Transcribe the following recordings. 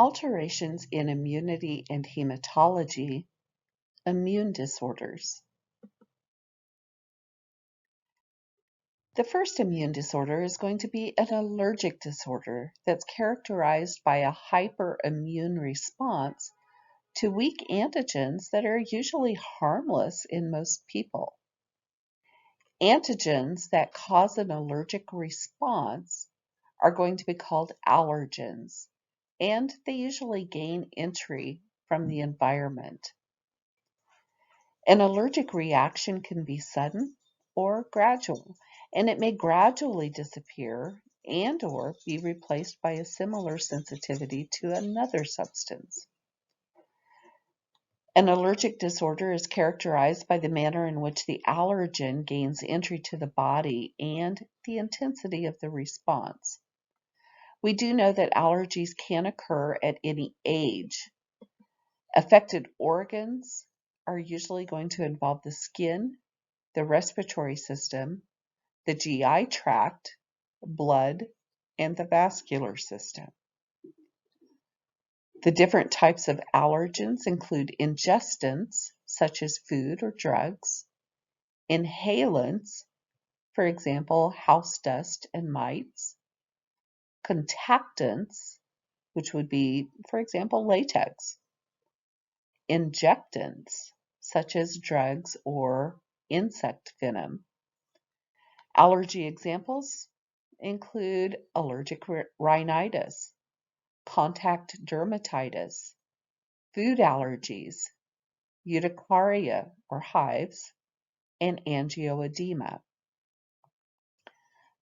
Alterations in immunity and hematology, immune disorders. The first immune disorder is going to be an allergic disorder that's characterized by a hyperimmune response to weak antigens that are usually harmless in most people. Antigens that cause an allergic response are going to be called allergens, and they usually gain entry from the environment. An allergic reaction can be sudden or gradual, and it may gradually disappear and or be replaced by a similar sensitivity to another substance. An allergic disorder is characterized by the manner in which the allergen gains entry to the body and the intensity of the response. We do know that allergies can occur at any age. Affected organs are usually going to involve the skin, the respiratory system, the GI tract, blood, and the vascular system. The different types of allergens include ingestants, such as food or drugs, inhalants, for example, house dust and mites, contactants, which would be, for example, latex, injectants, such as drugs or insect venom. Allergy examples include allergic rhinitis, contact dermatitis, food allergies, urticaria or hives, and angioedema.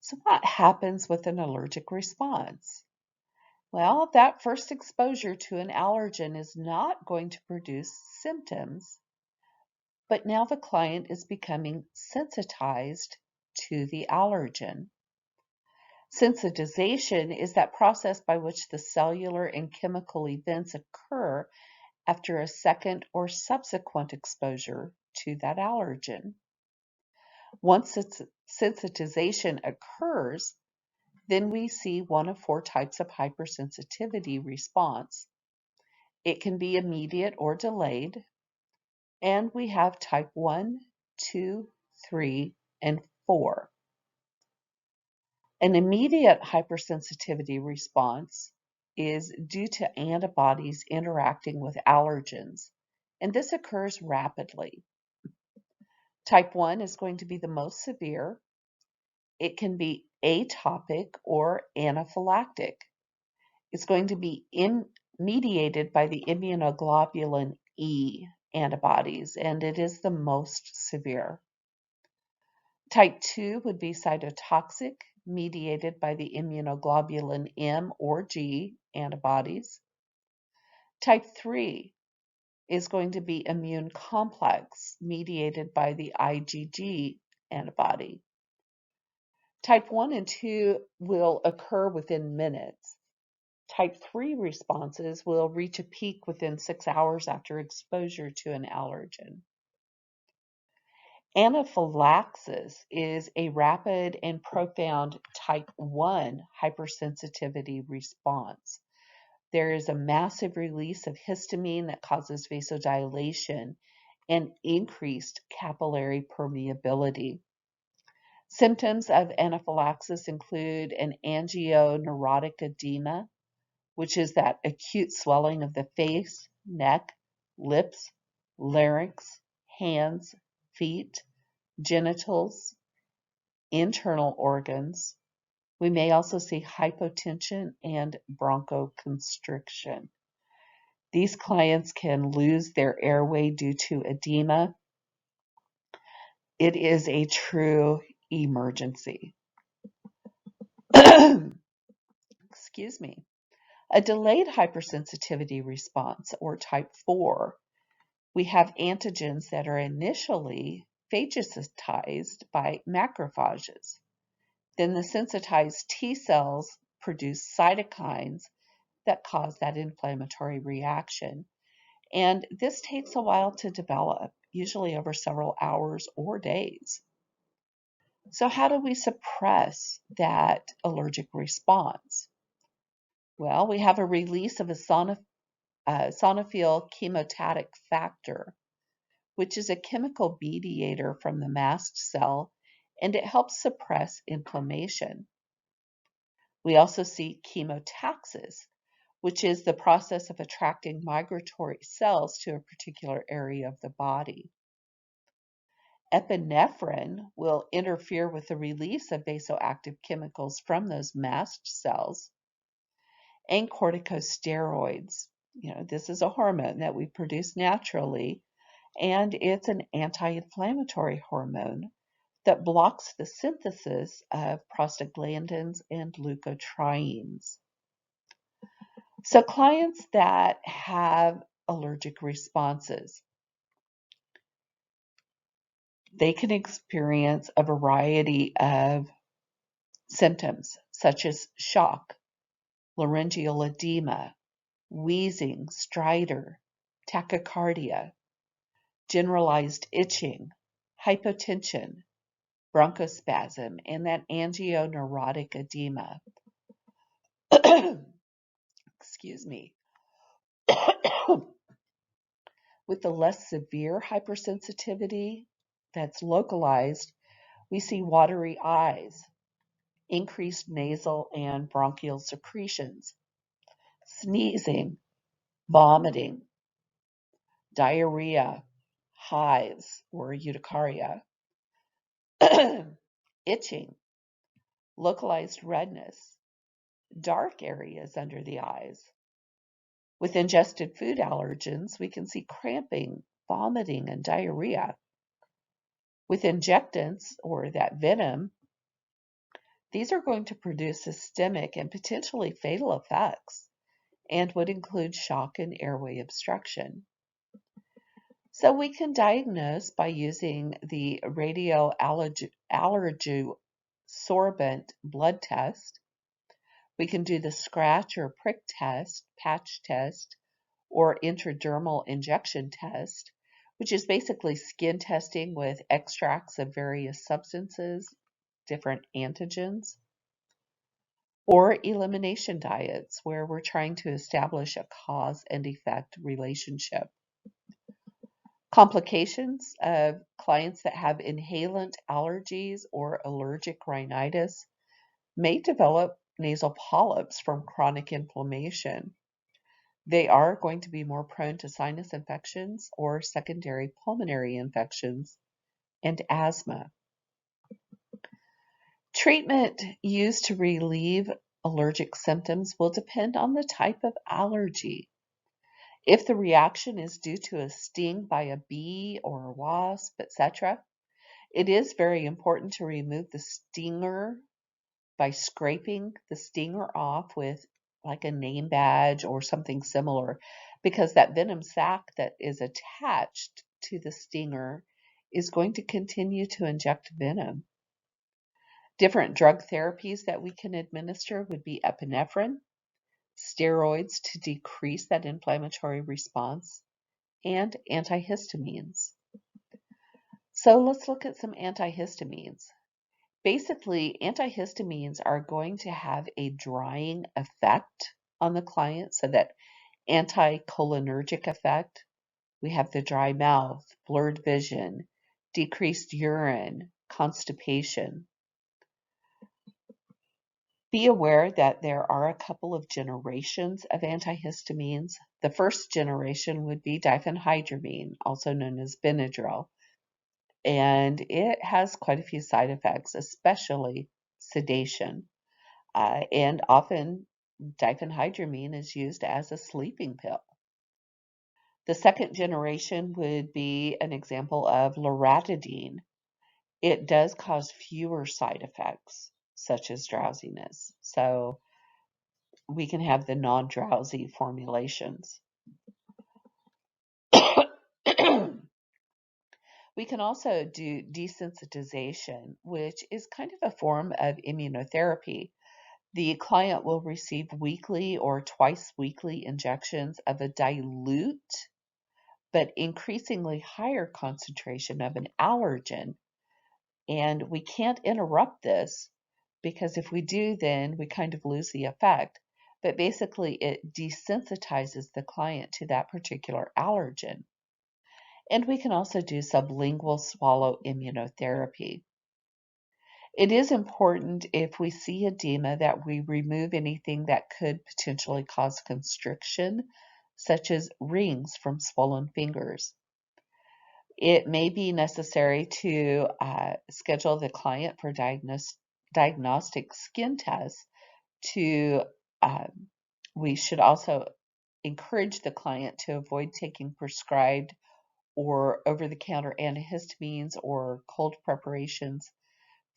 So what happens with an allergic response? Well, that first exposure to an allergen is not going to produce symptoms, but now the client is becoming sensitized to the allergen. Sensitization is that process by which the cellular and chemical events occur after a second or subsequent exposure to that allergen. Once sensitization occurs, then we see one of four types of hypersensitivity response. It can be immediate or delayed, and we have type 1, 2, 3, and 4. An immediate hypersensitivity response is due to antibodies interacting with allergens, and this occurs rapidly. Type 1 is going to be the most severe. It can be atopic or anaphylactic. It's going to be mediated by the immunoglobulin E antibodies, and it is the most severe. Type 2 would be cytotoxic, mediated by the immunoglobulin M or G antibodies. Type 3 is going to be immune complex, mediated by the IgG antibody. Type 1 and 2 will occur within minutes. Type 3 responses will reach a peak within 6 hours after exposure to an allergen. Anaphylaxis is a rapid and profound type 1 hypersensitivity response. There is a massive release of histamine that causes vasodilation and increased capillary permeability. Symptoms of anaphylaxis include an angioneurotic edema, which is that acute swelling of the face, neck, lips, larynx, hands, feet, genitals, internal organs. We may also see hypotension and bronchoconstriction. These clients can lose their airway due to edema. It is a true emergency. Excuse me. A delayed hypersensitivity response, or type 4, we have antigens that are initially phagocytized by macrophages. Then the sensitized T cells produce cytokines that cause that inflammatory reaction. And this takes a while to develop, usually over several hours or days. So how do we suppress that allergic response? Well, we have a release of a eosinophil chemotatic factor, which is a chemical mediator from the mast cell, and it helps suppress inflammation. We also see chemotaxis, which is the process of attracting migratory cells to a particular area of the body. Epinephrine will interfere with the release of vasoactive chemicals from those mast cells. And corticosteroids, this is a hormone that we produce naturally, and it's an anti-inflammatory hormone that blocks the synthesis of prostaglandins and leukotrienes. So clients that have allergic responses, they can experience a variety of symptoms such as shock, laryngeal edema, wheezing, stridor, tachycardia, generalized itching, hypotension, bronchospasm, and that angioneurotic edema. Excuse me. With the less severe hypersensitivity that's localized, we see watery eyes, increased nasal and bronchial secretions, sneezing, vomiting, diarrhea, hives or urticaria, itching, localized redness, dark areas under the eyes. With ingested food allergens, we can see cramping, vomiting, and diarrhea. With injectants or that venom, these are going to produce systemic and potentially fatal effects and would include shock and airway obstruction. So we can diagnose by using the radioallergosorbent blood test. We can do the scratch or prick test, patch test, or intradermal injection test, which is basically skin testing with extracts of various substances, different antigens, or elimination diets, where we're trying to establish a cause and effect relationship. Complications of clients that have inhalant allergies or allergic rhinitis may develop nasal polyps from chronic inflammation. They are going to be more prone to sinus infections or secondary pulmonary infections and asthma. Treatment used to relieve allergic symptoms will depend on the type of allergy. If the reaction is due to a sting by a bee or a wasp, etc., it is very important to remove the stinger by scraping the stinger off with like a name badge or something similar, because that venom sac that is attached to the stinger is going to continue to inject venom. Different drug therapies that we can administer would be epinephrine, steroids to decrease that inflammatory response, and antihistamines. So let's look at some antihistamines. Basically, antihistamines are going to have a drying effect on the client, so that anticholinergic effect. We have the dry mouth, blurred vision, decreased urine, constipation. Be aware that there are a couple of generations of antihistamines. The first generation would be diphenhydramine, also known as Benadryl, and it has quite a few side effects, especially sedation. And often diphenhydramine is used as a sleeping pill. The second generation would be an example of loratadine. It does cause fewer side effects, such as drowsiness. So we can have the non-drowsy formulations. We can also do desensitization, which is kind of a form of immunotherapy. The client will receive weekly or twice weekly injections of a dilute but increasingly higher concentration of an allergen. And we can't interrupt this, because if we do, then we kind of lose the effect. but basically it desensitizes the client to that particular allergen. And we can also do sublingual swallow immunotherapy. It is important if we see edema that we remove anything that could potentially cause constriction, such as rings from swollen fingers. It may be necessary to schedule the client for diagnostic skin tests to we should also encourage the client to avoid taking prescribed or over-the-counter antihistamines or cold preparations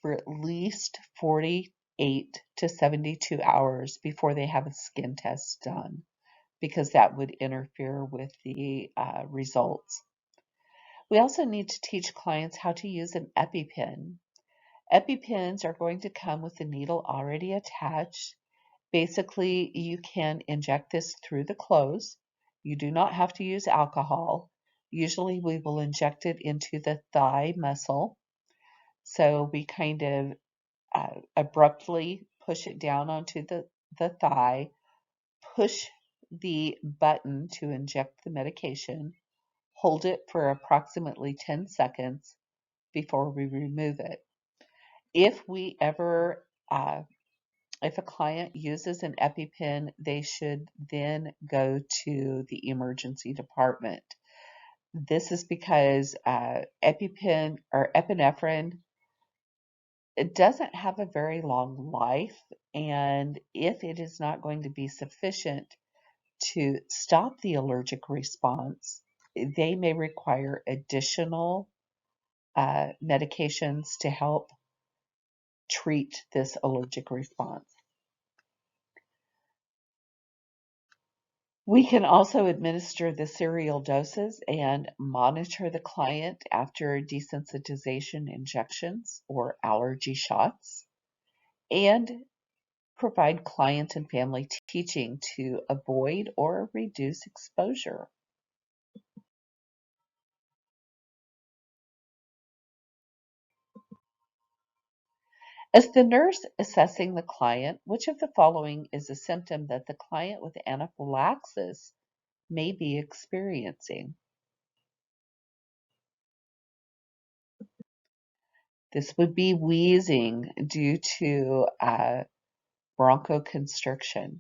for at least 48 to 72 hours before they have a skin test done, because that would interfere with the results. We also need to teach clients how to use an EpiPen. EpiPens are going to come with the needle already attached. Basically, you can inject this through the clothes. You do not have to use alcohol. Usually we will inject it into the thigh muscle. So we kind of abruptly push it down onto the thigh, push the button to inject the medication, hold it for approximately 10 seconds before we remove it. If we ever if a client uses an EpiPen, they should then go to the emergency department. This is because EpiPen or epinephrine, it doesn't have a very long life, and if it is not going to be sufficient to stop the allergic response, they may require additional medications to help treat this allergic response. We can also administer the serial doses and monitor the client after desensitization injections or allergy shots, and provide client and family teaching to avoid or reduce exposure. As the nurse assessing the client, which of the following is a symptom that the client with anaphylaxis may be experiencing? This would be wheezing due to bronchoconstriction.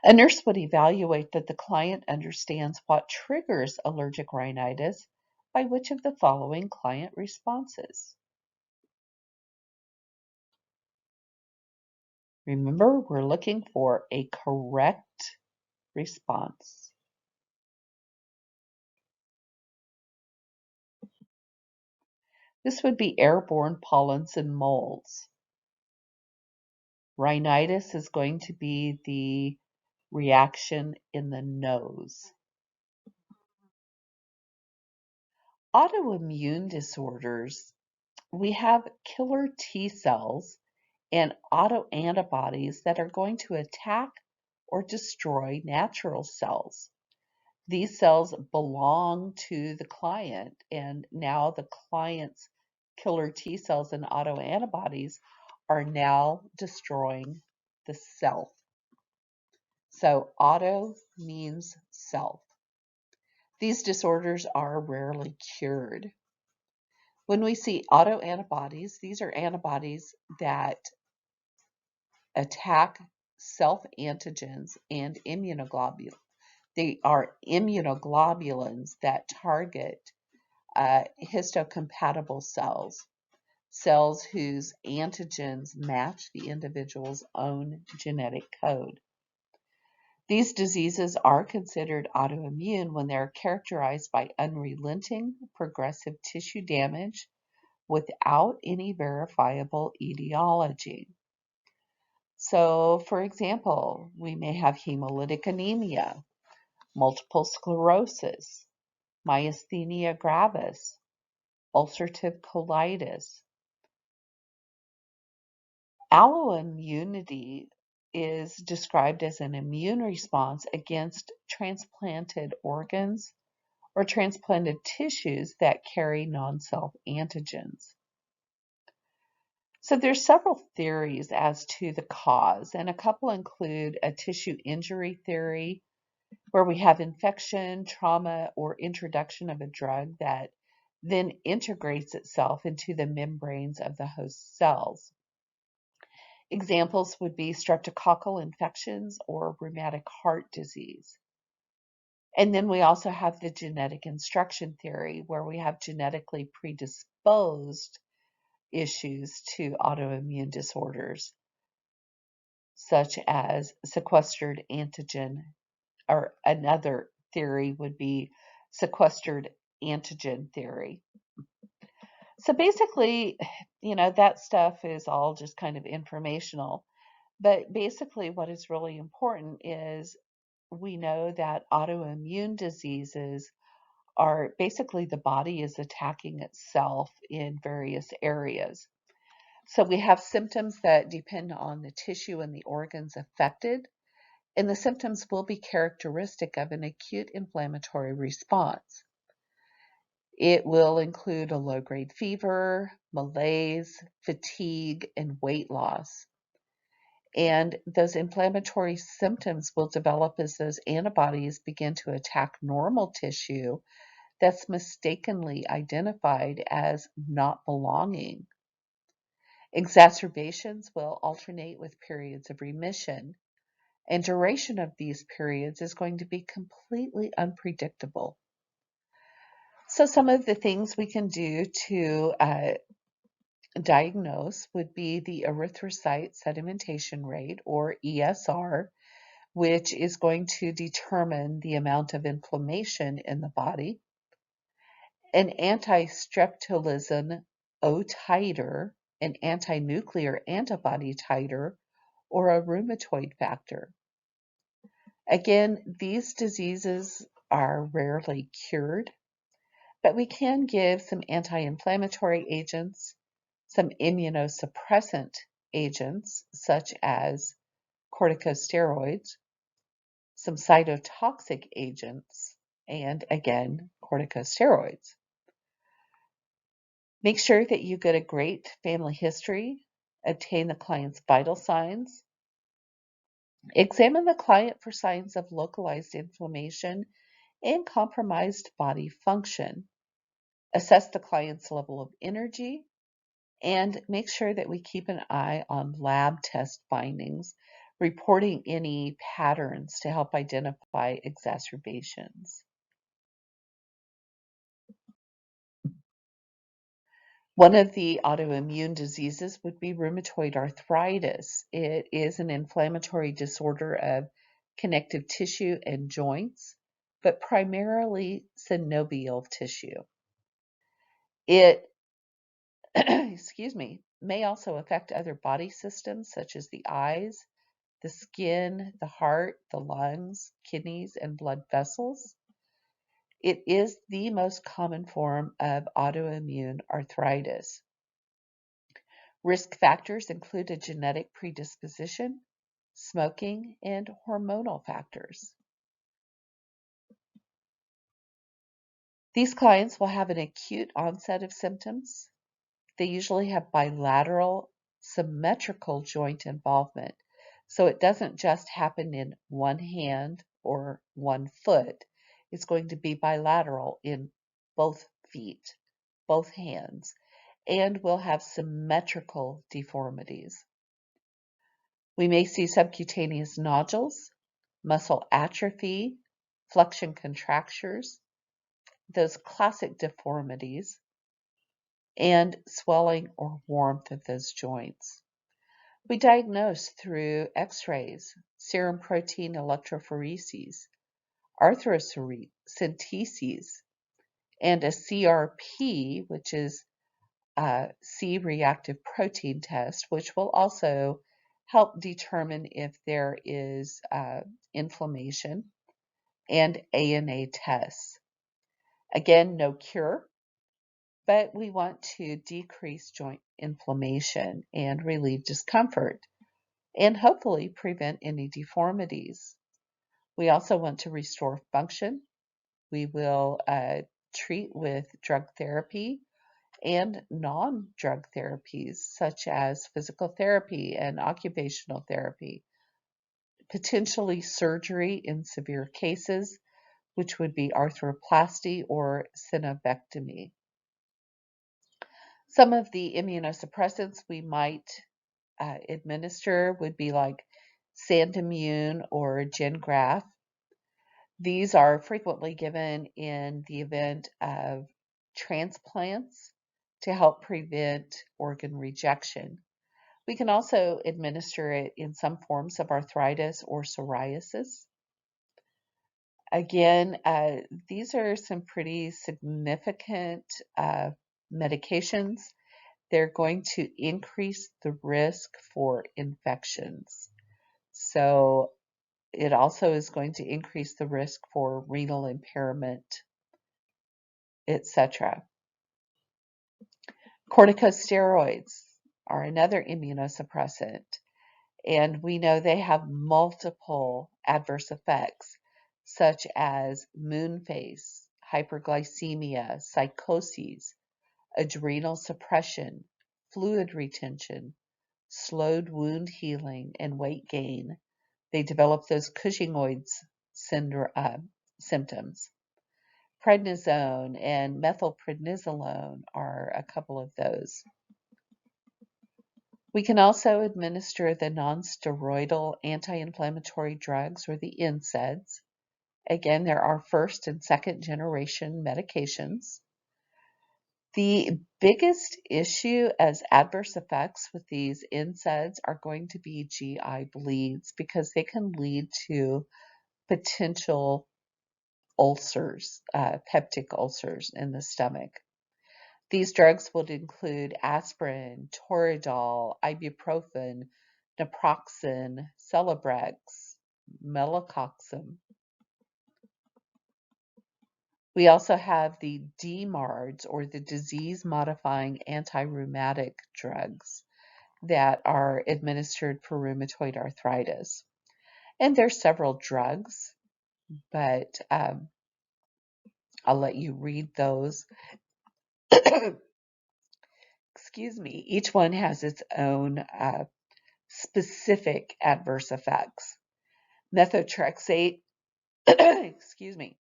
A nurse would evaluate that the client understands what triggers allergic rhinitis by which of the following client responses? Remember, we're looking for a correct response. This would be airborne pollens and molds. Rhinitis is going to be the reaction in the nose. Autoimmune disorders, we have killer T cells and autoantibodies that are going to attack or destroy natural cells. These cells belong to the client, and now the client's killer T cells and autoantibodies are now destroying the self. So auto means self. These disorders are rarely cured. When we see autoantibodies, these are antibodies that attack self-antigens and immunoglobulins. They are immunoglobulins that target histocompatible cells, cells whose antigens match the individual's own genetic code. These diseases are considered autoimmune when they are characterized by unrelenting progressive tissue damage without any verifiable etiology. So, for example, we may have hemolytic anemia, multiple sclerosis, myasthenia gravis, ulcerative colitis. Alloimmunity is described as an immune response against transplanted organs or transplanted tissues that carry non-self antigens. So there's several theories as to the cause, and a couple include a tissue injury theory, where we have infection, trauma, or introduction of a drug that then integrates itself into the membranes of the host cells. Examples would be streptococcal infections or rheumatic heart disease. And then we also have the genetic instruction theory, where we have genetically predisposed issues to autoimmune disorders, such as sequestered antigen, or another theory would be sequestered antigen theory. So basically, that stuff is all just kind of informational. But basically, what is really important is we know that autoimmune diseases are basically the body is attacking itself in various areas. So we have symptoms that depend on the tissue and the organs affected, and the symptoms will be characteristic of an acute inflammatory response. It will include a low-grade fever, malaise, fatigue, and weight loss. And those inflammatory symptoms will develop as those antibodies begin to attack normal tissue that's mistakenly identified as not belonging. Exacerbations will alternate with periods of remission, and duration of these periods is going to be completely unpredictable. So some of the things we can do to diagnose would be the erythrocyte sedimentation rate, or ESR, which is going to determine the amount of inflammation in the body, an anti-streptolizin O titer, an anti-nuclear antibody titer, or a rheumatoid factor. Again, these diseases are rarely cured, but we can give some anti-inflammatory agents, some immunosuppressant agents such as corticosteroids, some cytotoxic agents, and again, corticosteroids. Make sure that you get a great family history, obtain the client's vital signs, examine the client for signs of localized inflammation and compromised body function, assess the client's level of energy, and make sure that we keep an eye on lab test findings, reporting any patterns to help identify exacerbations. One of the autoimmune diseases would be rheumatoid arthritis. It is an inflammatory disorder of connective tissue and joints, but primarily synovial tissue. It, excuse me, may also affect other body systems such as the eyes, the skin, the heart, the lungs, kidneys, and blood vessels. It is the most common form of autoimmune arthritis. Risk factors include a genetic predisposition, smoking, and hormonal factors. These clients will have an acute onset of symptoms. They usually have bilateral symmetrical joint involvement. So it doesn't just happen in one hand or one foot. It's going to be bilateral in both feet, both hands, and will have symmetrical deformities. We may see subcutaneous nodules, muscle atrophy, flexion contractures, those classic deformities, and swelling or warmth of those joints. We diagnose through x-rays, serum protein electrophoresis, arthrocentesis, and a CRP, which is a C-reactive protein test, which will also help determine if there is inflammation, and ANA tests. Again, no cure, but we want to decrease joint inflammation and relieve discomfort and hopefully prevent any deformities. We also want to restore function. We will treat with drug therapy and non-drug therapies such as physical therapy and occupational therapy, potentially surgery in severe cases, which would be arthroplasty or synovectomy. Some of the immunosuppressants we might administer would be like Sandimmune or Gengraph. These are frequently given in the event of transplants to help prevent organ rejection. We can also administer it in some forms of arthritis or psoriasis. Again, these are some pretty significant medications. They're going to increase the risk for infections. So it also is going to increase the risk for renal impairment, etc. Corticosteroids are another immunosuppressant, and we know they have multiple adverse effects, such as moon face, hyperglycemia, psychoses, adrenal suppression, fluid retention, slowed wound healing, and weight gain. They develop those Cushingoid symptoms. Prednisone and methylprednisolone are a couple of those. We can also administer the nonsteroidal anti-inflammatory drugs, or the NSAIDs. Again, there are first and second generation medications. The biggest issue as adverse effects with these NSAIDs are going to be GI bleeds, because they can lead to potential ulcers, peptic ulcers in the stomach. These drugs would include aspirin, Toradol, ibuprofen, naproxen, Celebrex, Melacoxam. We also have the DMARDs, or the disease-modifying anti-rheumatic drugs that are administered for rheumatoid arthritis. And there's several drugs, but I'll let you read those. Excuse me. Each one has its own specific adverse effects. Methotrexate, excuse me,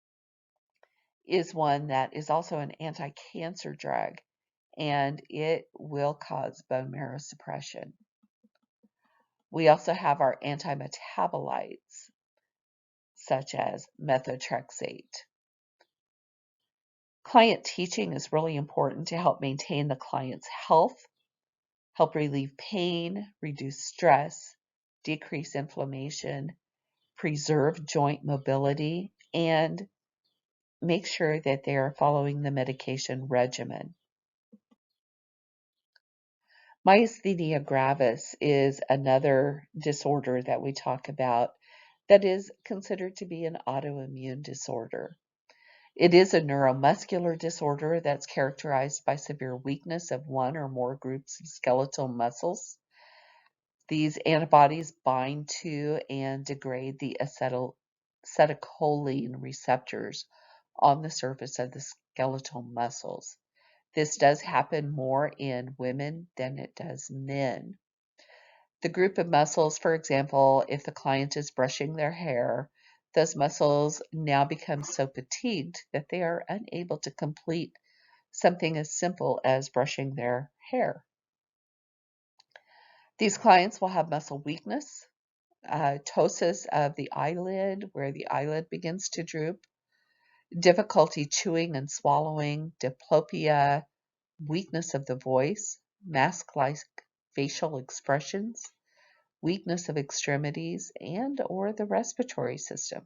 is one that is also an anti-cancer drug, and it will cause bone marrow suppression. We also have our antimetabolites, such as methotrexate. Client teaching is really important to help maintain the client's health, help relieve pain, reduce stress, decrease inflammation, preserve joint mobility, and make sure that they are following the medication regimen. Myasthenia gravis is another disorder that we talk about that is considered to be an autoimmune disorder. It is a neuromuscular disorder that's characterized by severe weakness of one or more groups of skeletal muscles. These antibodies bind to and degrade the acetylcholine receptors on the surface of the skeletal muscles. This does happen more in women than it does men. The group of muscles, for example, if the client is brushing their hair, those muscles now become so fatigued that they are unable to complete something as simple as brushing their hair. These clients will have muscle weakness, ptosis of the eyelid, where the eyelid begins to droop, difficulty chewing and swallowing, diplopia, weakness of the voice, mask-like facial expressions, weakness of extremities, and or the respiratory system.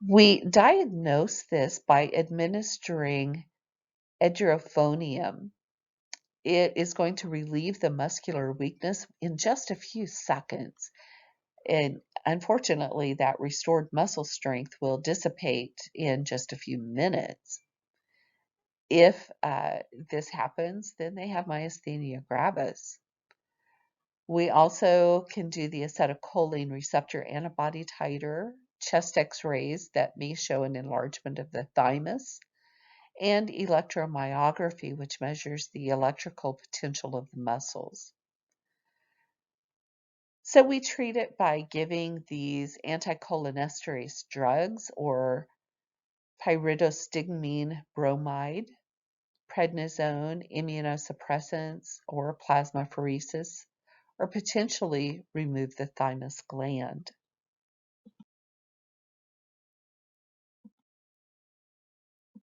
We diagnose this by administering edrophonium. It is going to relieve the muscular weakness in just a few seconds. And unfortunately, that restored muscle strength will dissipate in just a few minutes. If this happens, then they have myasthenia gravis. We also can do the acetylcholine receptor antibody titer, chest x-rays that may show an enlargement of the thymus, and electromyography, which measures the electrical potential of the muscles. So we treat it by giving these anticholinesterase drugs or pyridostigmine bromide, prednisone, immunosuppressants, or plasmapheresis, or potentially remove the thymus gland.